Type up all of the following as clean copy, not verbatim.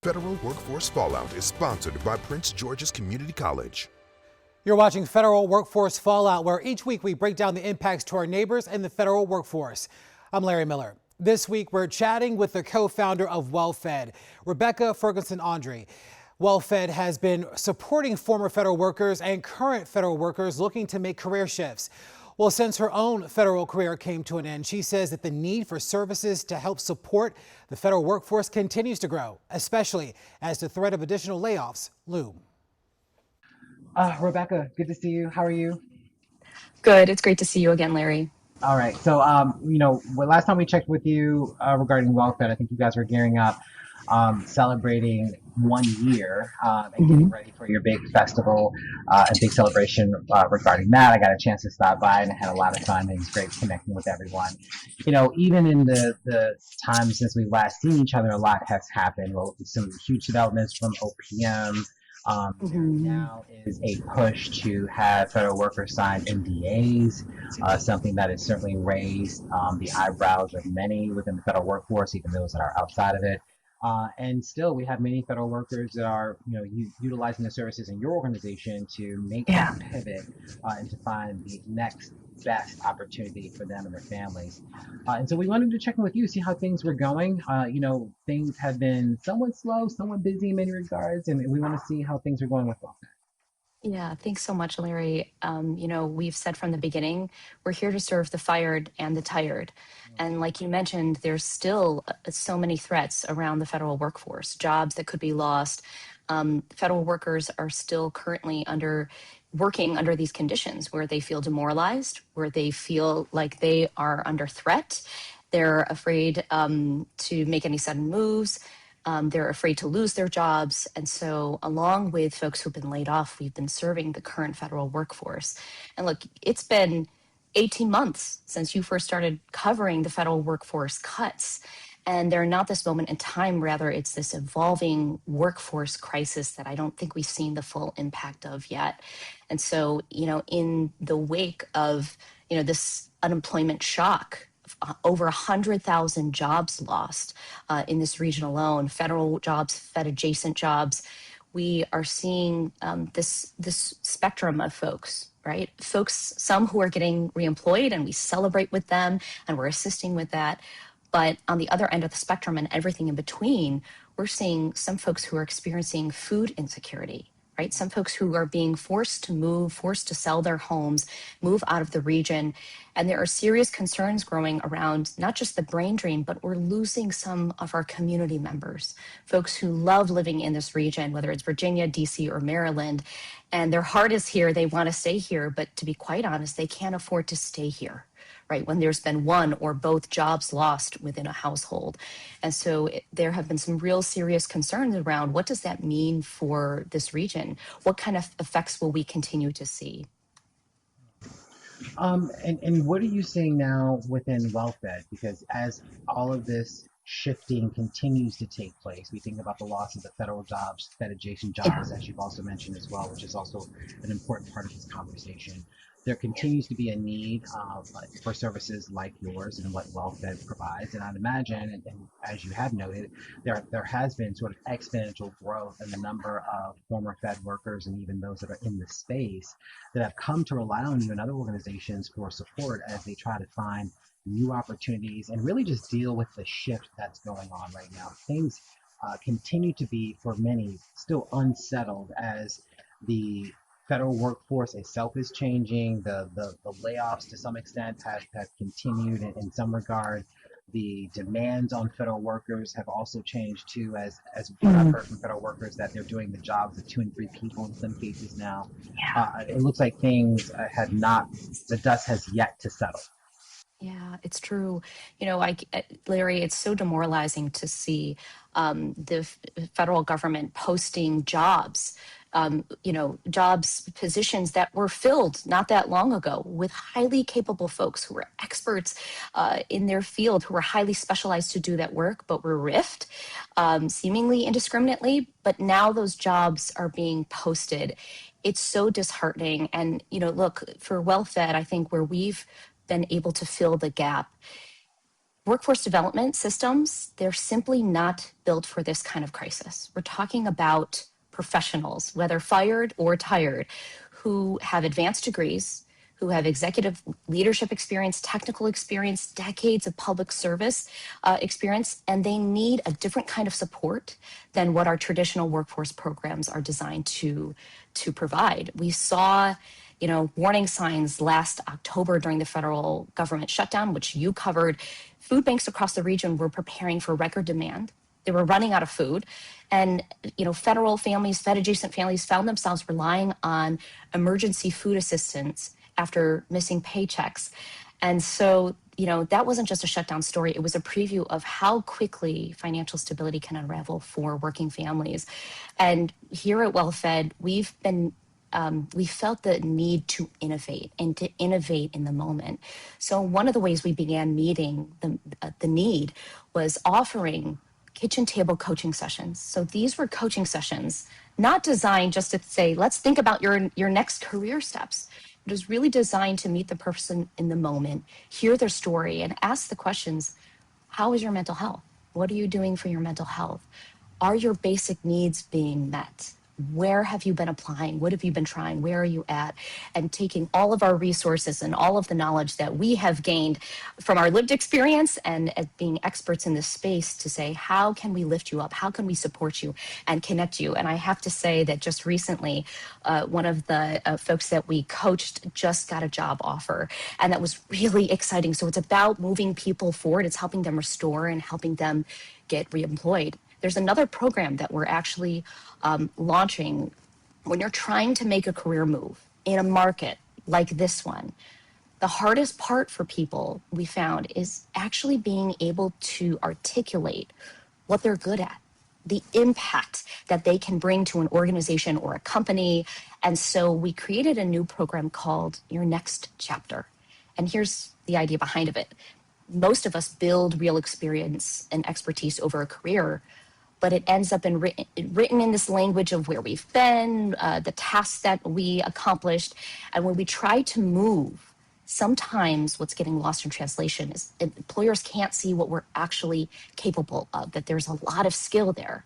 Federal Workforce Fallout is sponsored by Prince George's Community College. You're watching Federal Workforce Fallout, where each week we break down the impacts to our neighbors and the federal workforce. I'm Larry Miller. This week we're chatting with the co-founder of WellFed, Rebecca Ferguson Andre. WellFed has been supporting former federal workers and current federal workers looking to make career shifts. Well, since her own federal career came to an end, she says that the need for services to help support the federal workforce continues to grow, especially as the threat of additional layoffs loom. Rebecca, good to see you. How are you? Good. It's great to see you again, Larry. All right. So, last time we checked with you regarding WellFed, I think you guys were gearing up, celebrating 1 year and getting ready for your big festival and big celebration regarding that. I got a chance to stop by and I had a lot of fun. It was great connecting with everyone. You know, even in the time since we last seen each other, a lot has happened. Well, some huge developments from OPM. There now is a push to have federal workers sign NDAs, something that has certainly raised the eyebrows of many within the federal workforce, even those that are outside of it. And still, we have many federal workers that are, utilizing the services in your organization to make that pivot and to find the next best opportunity for them and their families. And so we wanted to check in with you, see how things were going. Things have been somewhat slow, somewhat busy in many regards, and we want to see how things are going with WellFed. Yeah, thanks so much, Larry. We've said from the beginning, we're here to serve the fired and the tired. And like you mentioned, there's still so many threats around the federal workforce, jobs that could be lost. Federal workers are still currently working under these conditions where they feel demoralized, where they feel like they are under threat. They're afraid to make any sudden moves. They're afraid to lose their jobs. And so along with folks who've been laid off, we've been serving the current federal workforce. And look, it's been 18 months since you first started covering the federal workforce cuts. And they're not this moment in time, rather it's this evolving workforce crisis that I don't think we've seen the full impact of yet. And so, in the wake of, this unemployment shock, over 100,000 jobs lost in this region alone, federal jobs, Fed adjacent jobs. We are seeing this spectrum of folks, right? Folks, some who are getting reemployed, and we celebrate with them and we're assisting with that. But on the other end of the spectrum and everything in between, we're seeing some folks who are experiencing food insecurity, right? Some folks who are being forced to move, forced to sell their homes, move out of the region. And there are serious concerns growing around not just the brain drain, but we're losing some of our community members, folks who love living in this region, whether it's Virginia, DC, or Maryland. And their heart is here, they want to stay here, but to be quite honest, they can't afford to stay here, right? When there's been one or both jobs lost within a household. And so there have been some real serious concerns around what does that mean for this region? What kind of effects will we continue to see? And what are you seeing now within WellFed? Because as all of this shifting continues to take place, we think about the loss of the federal jobs, Fed adjacent jobs, as you've also mentioned as well, which is also an important part of this conversation. There continues to be a need for services like yours and what WellFed provides. And I'd imagine, and as you have noted, there has been sort of exponential growth in the number of former Fed workers and even those that are in the space that have come to rely on you and other organizations for support as they try to find new opportunities and really just deal with the shift that's going on right now. Things continue to be, for many, still unsettled as the federal workforce itself is changing. The layoffs to some extent have continued in some regard. The demands on federal workers have also changed too, as what I've heard from federal workers that they're doing the jobs of 2 and 3 people in some cases now. It looks like things the dust has yet to settle. Yeah, it's true. Larry, it's so demoralizing to see the federal government posting jobs, positions that were filled not that long ago with highly capable folks who were experts in their field, who were highly specialized to do that work, but were riffed seemingly indiscriminately. But now those jobs are being posted. It's so disheartening. And, look, for WellFed, I think where we've been able to fill the gap, Workforce development systems, they're simply not built for this kind of crisis. We're talking about professionals, whether fired or tired, who have advanced degrees, who have executive leadership experience, technical experience, decades of public service experience, and they need a different kind of support than what our traditional workforce programs are designed to provide. We saw warning signs last October during the federal government shutdown, which you covered. Food banks across the region were preparing for record demand. They were running out of food. And, federal families, Fed adjacent families found themselves relying on emergency food assistance after missing paychecks. And so, that wasn't just a shutdown story. It was a preview of how quickly financial stability can unravel for working families. And here at WellFed, we felt the need to innovate and to innovate in the moment. So one of the ways we began meeting the need was offering kitchen table coaching sessions. So these were coaching sessions not designed just to say, let's think about your next career steps. It was really designed to meet the person in the moment, hear their story, and ask the questions, how is your mental health? What are you doing for your mental health? Are your basic needs being met? Where have you been applying? What have you been trying? Where are you at? And taking all of our resources and all of the knowledge that we have gained from our lived experience and being experts in this space to say, how can we lift you up? How can we support you and connect you? And I have to say that just recently, one of the folks that we coached just got a job offer. And that was really exciting. So it's about moving people forward. It's helping them restore and helping them get reemployed. There's another program that we're actually launching when you're trying to make a career move in a market like this one. The hardest part for people, we found, is actually being able to articulate what they're good at, the impact that they can bring to an organization or a company. And so we created a new program called Your Next Chapter. And here's the idea behind it. Most of us build real experience and expertise over a career, but it ends up written in this language of where we've been, the tasks that we accomplished. And when we try to move, sometimes what's getting lost in translation is employers can't see what we're actually capable of, that there's a lot of skill there.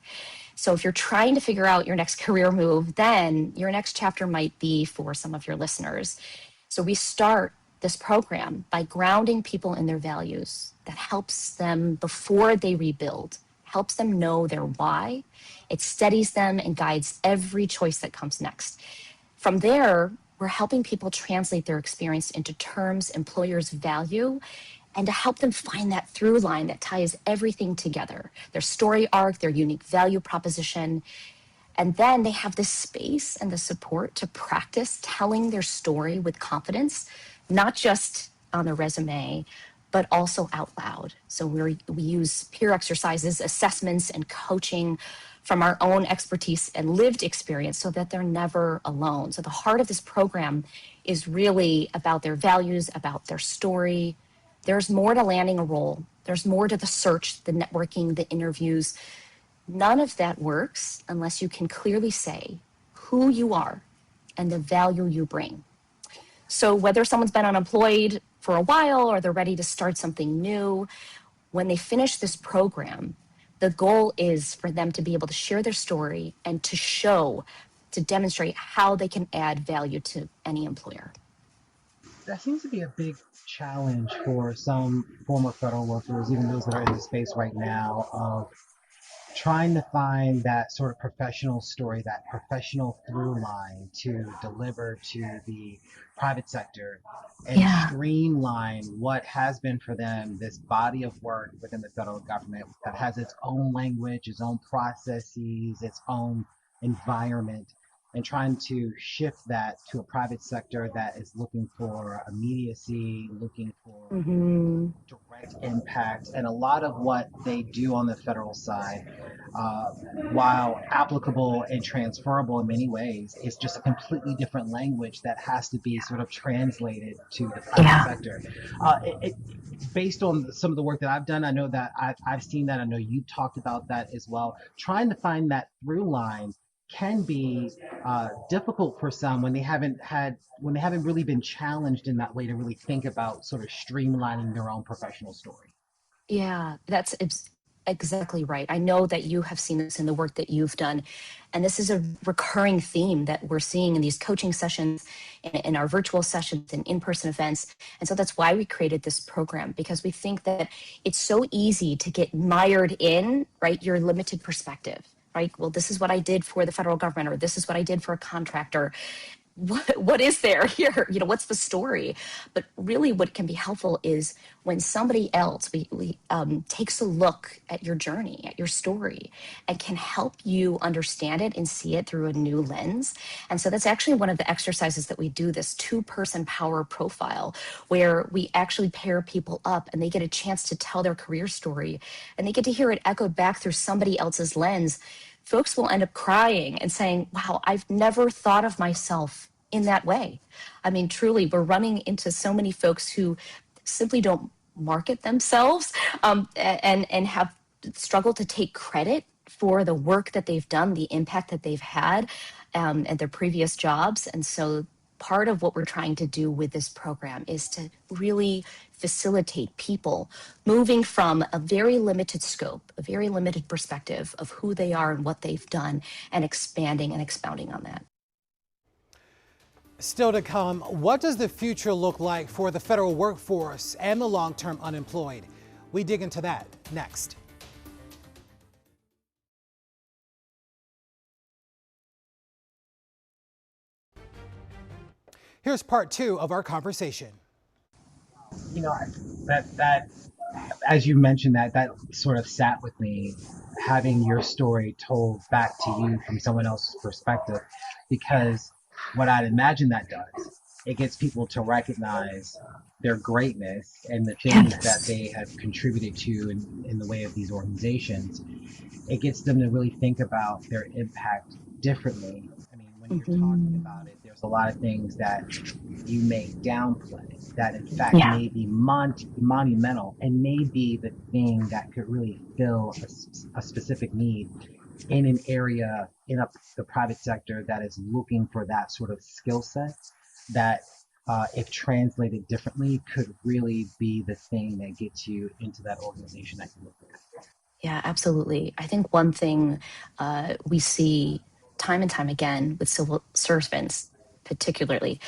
So if you're trying to figure out your next career move, then your next chapter might be for some of your listeners. So we start this program by grounding people in their values. That helps them before they rebuild, helps them know their why. It steadies them and guides every choice that comes next. From there, we're helping people translate their experience into terms employers value and to help them find that through line that ties everything together, their story arc, their unique value proposition. And then they have the space and the support to practice telling their story with confidence, not just on a resume, but also out loud. So we use peer exercises, assessments, and coaching from our own expertise and lived experience so that they're never alone. So the heart of this program is really about their values, about their story. There's more to landing a role. There's more to the search, the networking, the interviews. None of that works unless you can clearly say who you are and the value you bring. So whether someone's been unemployed for a while or they're ready to start something new, when they finish this program, the goal is for them to be able to share their story and to demonstrate how they can add value to any employer. That seems to be a big challenge for some former federal workers, even those that are in the space right now, of trying to find that sort of professional story, that professional through line to deliver to the private sector and streamline what has been for them this body of work within the federal government that has its own language, its own processes, its own environment, and trying to shift that to a private sector that is looking for immediacy, looking for direct impact. And a lot of what they do on the federal side, while applicable and transferable in many ways, is just a completely different language that has to be sort of translated to the private sector. Based on some of the work that I've done, I know that I've seen that. I know you've talked about that as well. Trying to find that through line can be difficult for some when they haven't really been challenged in that way to really think about sort of streamlining their own professional story. Yeah, it's exactly right. I know that you have seen this in the work that you've done. And this is a recurring theme that we're seeing in these coaching sessions, in our virtual sessions, and in-person events. And so that's why we created this program, because we think that it's so easy to get mired in, right, your limited perspective. Right. Well, this is what I did for the federal government, or this is what I did for a contractor. What is there here? What's the story? But really, what can be helpful is when somebody else takes a look at your journey, at your story, and can help you understand it and see it through a new lens. And so that's actually one of the exercises that we do, this 2-person power profile, where we actually pair people up and they get a chance to tell their career story, and they get to hear it echoed back through somebody else's lens. Folks will end up crying and saying, wow, I've never thought of myself in that way. I mean, truly, we're running into so many folks who simply don't market themselves, and have struggled to take credit for the work that they've done, the impact that they've had, at their previous jobs. And so part of what we're trying to do with this program is to really facilitate people moving from a very limited scope, a very limited perspective of who they are and what they've done, and expanding and expounding on that. Still to come, what does the future look like for the federal workforce and the long-term unemployed? We dig into that next. Here's part 2 of our conversation. That as you mentioned, that sort of sat with me, having your story told back to you from someone else's perspective, because what I'd imagine that does, it gets people to recognize their greatness and the things that they have contributed to in the way of these organizations. It gets them to really think about their impact differently. I mean, when you're talking about it, there's a lot of things that you may downplay that in fact may be monumental and may be the thing that could really fill a specific need in an area in the private sector that is looking for that sort of skill set that if translated differently could really be the thing that gets you into that organization that you look for. Yeah, absolutely. I think one thing we see time and time again with civil servants particularly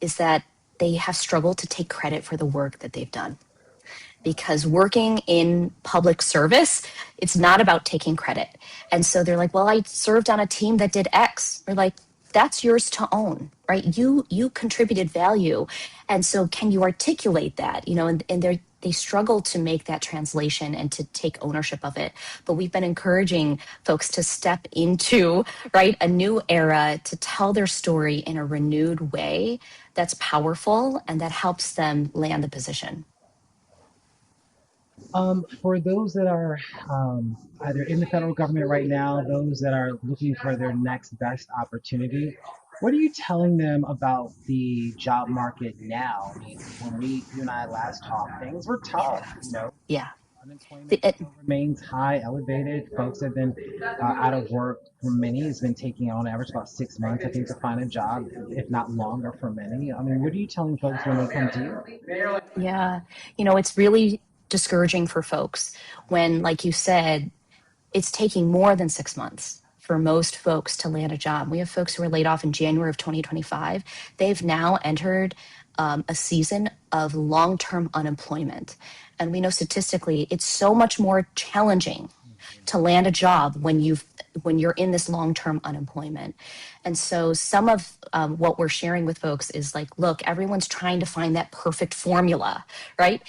is that they have struggled to take credit for the work that they've done. Because working in public service, it's not about taking credit. And so they're like, well, I served on a team that did X. We're like, that's yours to own, right? You contributed value. And so can you articulate that? And they struggle to make that translation and to take ownership of it. But we've been encouraging folks to step into, right, a new era, to tell their story in a renewed way that's powerful and that helps them land the position. For those that are either in the federal government right now, those that are looking for their next best opportunity, what are you telling them about the job market now? I mean, when you and I last talked, things were tough, Yeah. Unemployment remains high, elevated. Folks have been out of work for many. It's been taking on average about 6 months, I think, to find a job, if not longer for many. I mean, what are you telling folks when they come to you? Yeah. It's really discouraging for folks when, like you said, it's taking more than 6 months for most folks to land a job. We have folks who were laid off in January of 2025. They've now entered a season of long-term unemployment. And we know statistically it's so much more challenging to land a job when you're in this long-term unemployment. And so some of what we're sharing with folks is like, look, everyone's trying to find that perfect formula, right?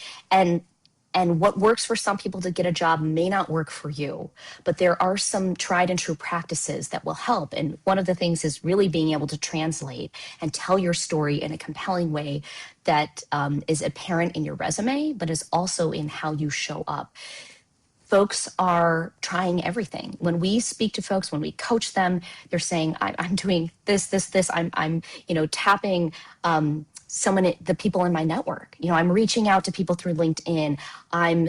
And what works for some people to get a job may not work for you, but there are some tried and true practices that will help. And one of the things is really being able to translate and tell your story in a compelling way that is apparent in your resume, but is also in how you show up. Folks are trying everything. When we speak to folks, when we coach them, they're saying, I'm doing this. I'm tapping the people in my network. I'm reaching out to people through LinkedIn. I'm,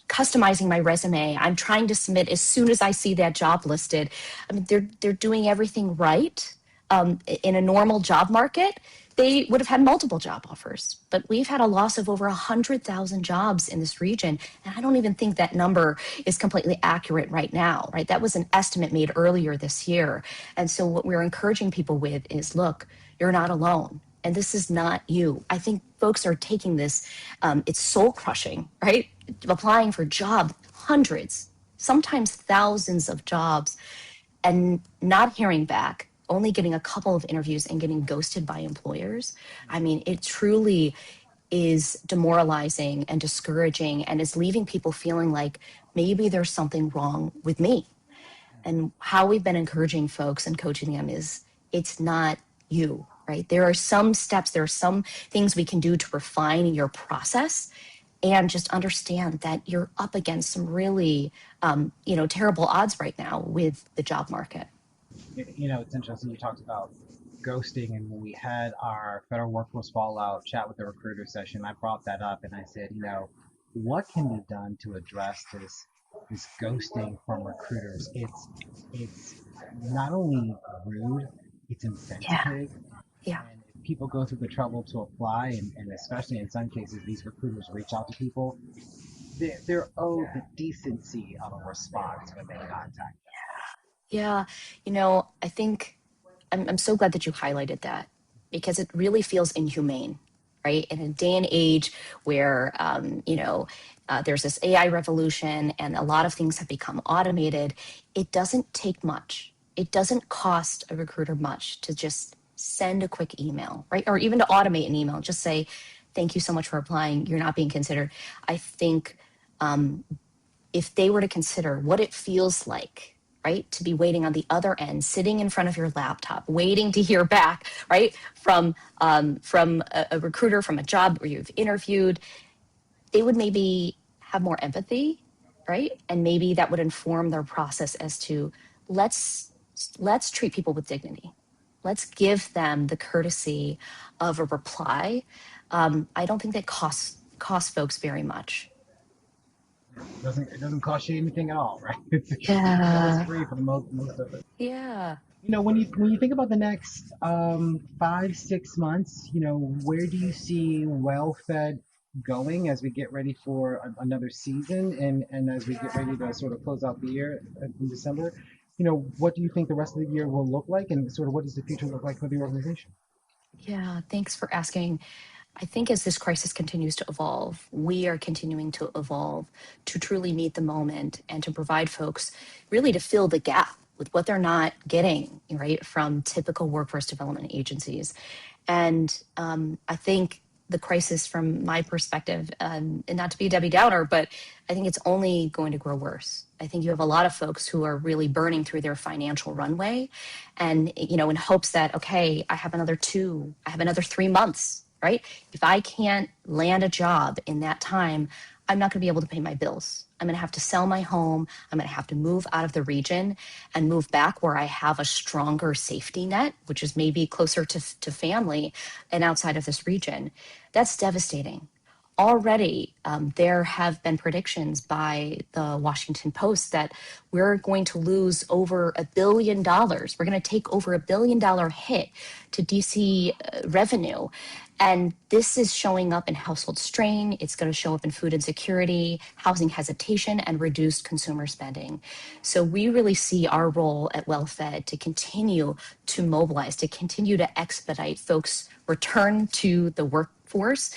customizing my resume. I'm trying to submit as soon as I see that job listed. I mean, they're doing everything right, In a normal job market, they would have had multiple job offers. But we've had a loss of over 100,000 jobs in this region. And I don't even think that number is completely accurate right now, right? That was an estimate made earlier this year. And so what we're encouraging people with is, look, you're not alone. And this is not you. I think folks are taking this, it's soul crushing, right? Applying for jobs, hundreds, sometimes thousands of jobs, and not hearing back, only getting a couple of interviews and getting ghosted by employers. I mean, it truly is demoralizing and discouraging, and is leaving people feeling like maybe there's something wrong with me. And how we've been encouraging folks and coaching them is, it's not you, right? There are some steps, there are some things we can do to refine your process, and just understand that you're up against some really, terrible odds right now with the job market. It's interesting you talked about ghosting, and when we had our federal workforce fallout chat with the recruiter session, I brought that up and I said, what can be done to address this ghosting from recruiters? It's not only rude, it's insensitive. Yeah. And if people go through the trouble to apply, and especially in some cases, these recruiters reach out to people, they're owed the decency of a response when they contact them. Yeah. I think I'm so glad that you highlighted that, because it really feels inhumane, right? In a day and age where, there's this AI revolution and a lot of things have become automated, it doesn't take much. It doesn't cost a recruiter much to just send a quick email, right? Or even to automate an email, just say, thank you so much for applying. You're not being considered. I think if they were to consider what it feels like, right, to be waiting on the other end, sitting in front of your laptop, waiting to hear back, right, from a recruiter, from a job where you've interviewed, they would maybe have more empathy, right, and maybe that would inform their process as to, let's treat people with dignity. Let's give them the courtesy of a reply. I don't think that costs folks very much. It doesn't cost you anything at all, right? It's Yeah. free for the most of it. Yeah. When you think about the next 5-6 months, where do you see well-fed going as we get ready for another season, and as we get ready to sort of close out the year in December? What do you think the rest of the year will look like, and sort of what does the future look like for the organization? Yeah, thanks for asking. I think as this crisis continues to evolve, we are continuing to evolve to truly meet the moment and to provide folks really to fill the gap with what they're not getting, right, from typical workforce development agencies. And I think the crisis, from my perspective, and not to be Debbie Downer, but I think it's only going to grow worse. I think you have a lot of folks who are really burning through their financial runway, and in hopes that, okay, I have another 3 months, right? If I can't land a job in that time, I'm not going to be able to pay my bills. I'm going to have to sell my home. I'm going to have to move out of the region and move back where I have a stronger safety net, which is maybe closer to family and outside of this region. That's devastating. Already, there have been predictions by the Washington Post that we're going to lose over $1 billion. We're going to take over $1 billion hit to DC revenue. And this is showing up in household strain. It's going to show up in food insecurity, housing hesitation, and reduced consumer spending. So we really see our role at WellFed to continue to mobilize, to continue to expedite folks' return to the workforce,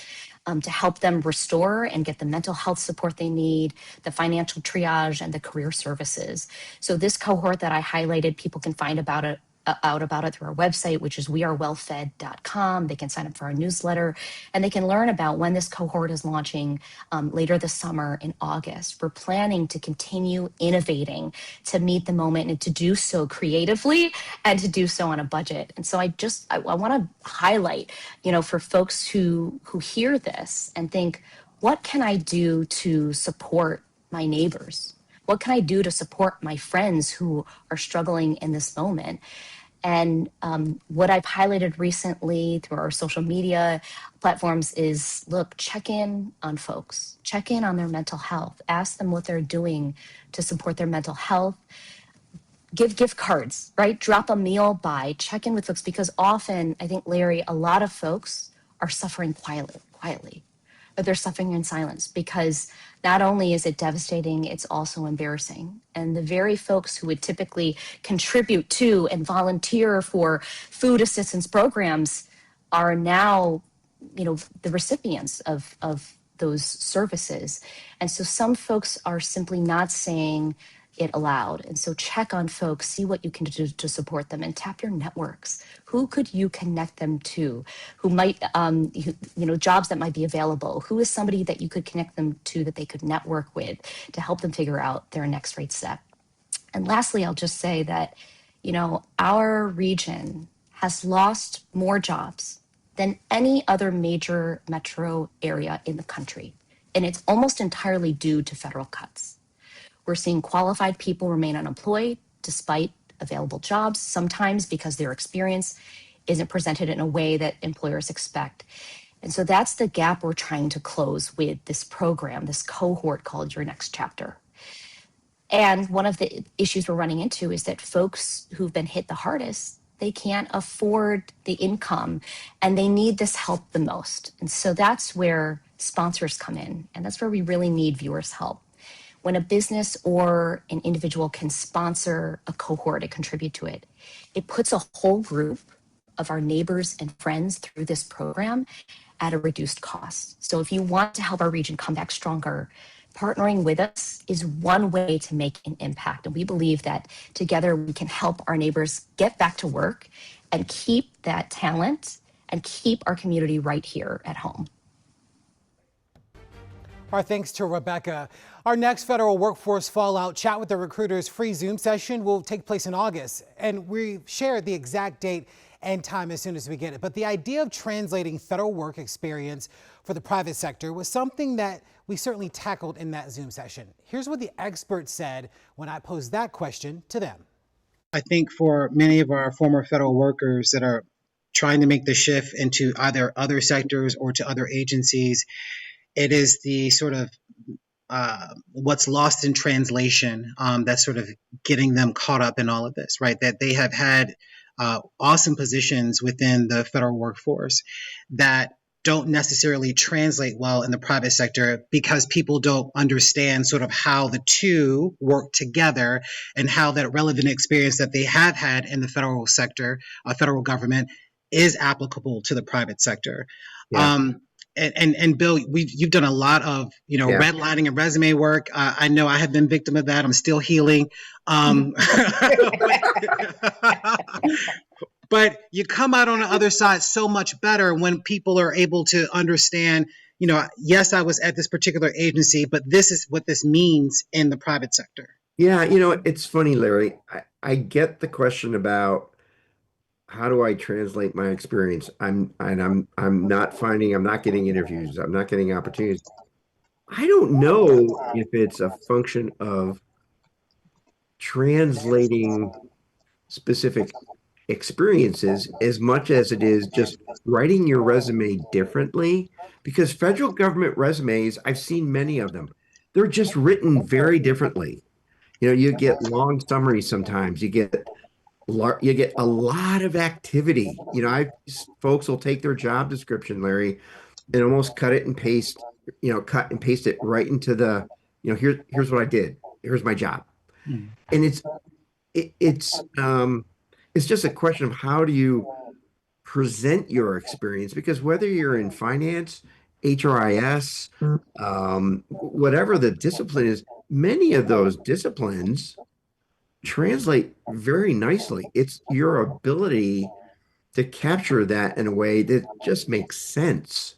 to help them restore and get the mental health support they need, the financial triage, and the career services. So this cohort that I highlighted, people can find out about it through our website, which is wearewellfed.com. They can sign up for our newsletter, and they can learn about when this cohort is launching later this summer in August. We're planning to continue innovating to meet the moment, and to do so creatively and to do so on a budget. And so I want to highlight, for folks who hear this and think, what can I do to support my neighbors? What can I do to support my friends who are struggling in this moment? And what I've highlighted recently through our social media platforms is, look, check in on folks, check in on their mental health, ask them what they're doing to support their mental health. give gift cards, right? Drop a meal by, check in with folks, because often, I think, Larry, a lot of folks are suffering quietly, but they're suffering in silence because not only is it devastating, it's also embarrassing. And the very folks who would typically contribute to and volunteer for food assistance programs are now, the recipients of those services. And so some folks are simply not saying it aloud. And so check on folks, see what you can do to support them, and tap your networks. Who could you connect them to? Who might, jobs that might be available? Who is somebody that you could connect them to that they could network with to help them figure out their next right step? And lastly, I'll just say that, our region has lost more jobs than any other major metro area in the country. And it's almost entirely due to federal cuts. We're seeing qualified people remain unemployed despite available jobs, sometimes because their experience isn't presented in a way that employers expect. And so that's the gap we're trying to close with this program, this cohort called Your Next Chapter. And one of the issues we're running into is that folks who've been hit the hardest, they can't afford the income and they need this help the most. And so that's where sponsors come in. And that's where we really need viewers' help. When a business or an individual can sponsor a cohort and contribute to it, it puts a whole group of our neighbors and friends through this program at a reduced cost. So if you want to help our region come back stronger, partnering with us is one way to make an impact. And we believe that together we can help our neighbors get back to work and keep that talent and keep our community right here at home. Our thanks to Rebecca. Our next federal workforce fallout chat with the recruiters free Zoom session will take place in August. And we shared the exact date and time as soon as we get it. But the idea of translating federal work experience for the private sector was something that we certainly tackled in that Zoom session. Here's what the experts said when I posed that question to them. I think for many of our former federal workers that are trying to make the shift into either other sectors or to other agencies, it is the sort of what's lost in translation that's sort of getting them caught up in all of this, right? That they have had awesome positions within the federal workforce that don't necessarily translate well in the private sector because people don't understand sort of how the two work together and how that relevant experience that they have had in the federal sector, federal government, is applicable to the private sector. Yeah. And Bill, you've done a lot of redlining and resume work. I know I have been victim of that. I'm still healing. But you come out on the other side so much better when people are able to understand. Yes, I was at this particular agency, but this is what this means in the private sector. Yeah, it's funny, Larry. I get the question about how do I translate my experience? I'm not getting interviews. I'm not getting opportunities. I don't know if it's a function of translating specific experiences as much as it is just writing your resume differently, because federal government resumes, I've seen many of them. They're just written very differently. You get long summaries sometimes. You get a lot of activity. Folks will take their job description, Larry, and almost cut and paste it right into the, here's what I did. Here's my job. And it's just a question of how do you present your experience, because whether you're in finance, HRIS, whatever the discipline is, many of those disciplines translate very nicely. It's your ability to capture that in a way that just makes sense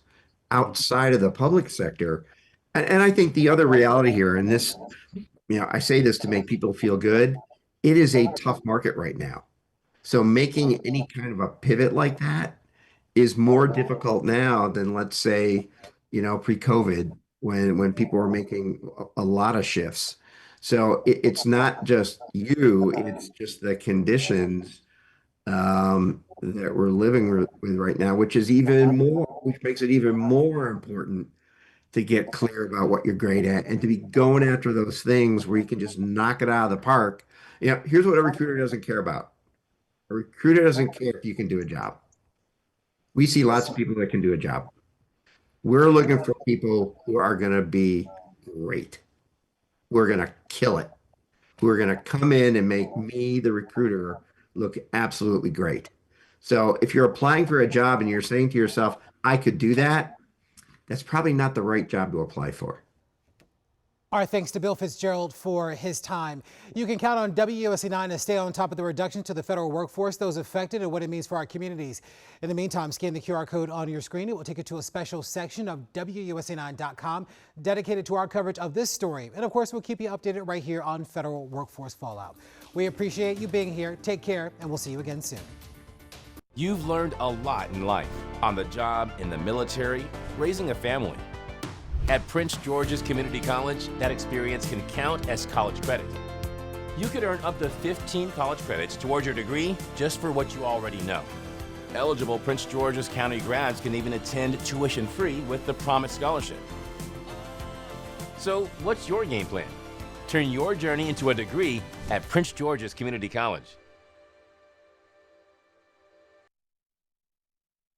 outside of the public sector. And I think the other reality here, and this, I say this to make people feel good, it is a tough market right now. So making any kind of a pivot like that is more difficult now than, let's say, pre-COVID, when people were making a lot of shifts. So it's not just it's just the conditions that we're living with right now, which makes it even more important to get clear about what you're great at and to be going after those things where you can just knock it out of the park Here's what a recruiter doesn't care about. A recruiter doesn't care if you can do a job. We see lots of people that can do a job. We're looking for people who are going to be great. We're going to kill it. We're going to come in and make me, the recruiter, look absolutely great. So if you're applying for a job and you're saying to yourself, I could do that, that's probably not the right job to apply for. Our thanks to Bill Fitzgerald for his time. You can count on WUSA 9 to stay on top of the reduction to the federal workforce, those affected, and what it means for our communities. In the meantime, scan the QR code on your screen. It will take you to a special section of WUSA9.com dedicated to our coverage of this story. And of course, we'll keep you updated right here on federal workforce fallout. We appreciate you being here. Take care, and we'll see you again soon. You've learned a lot in life, on the job, in the military, raising a family. At Prince George's Community College, that experience can count as college credit. You could earn up to 15 college credits towards your degree just for what you already know. Eligible Prince George's County grads can even attend tuition-free with the Promise Scholarship. So what's your game plan? Turn your journey into a degree at Prince George's Community College.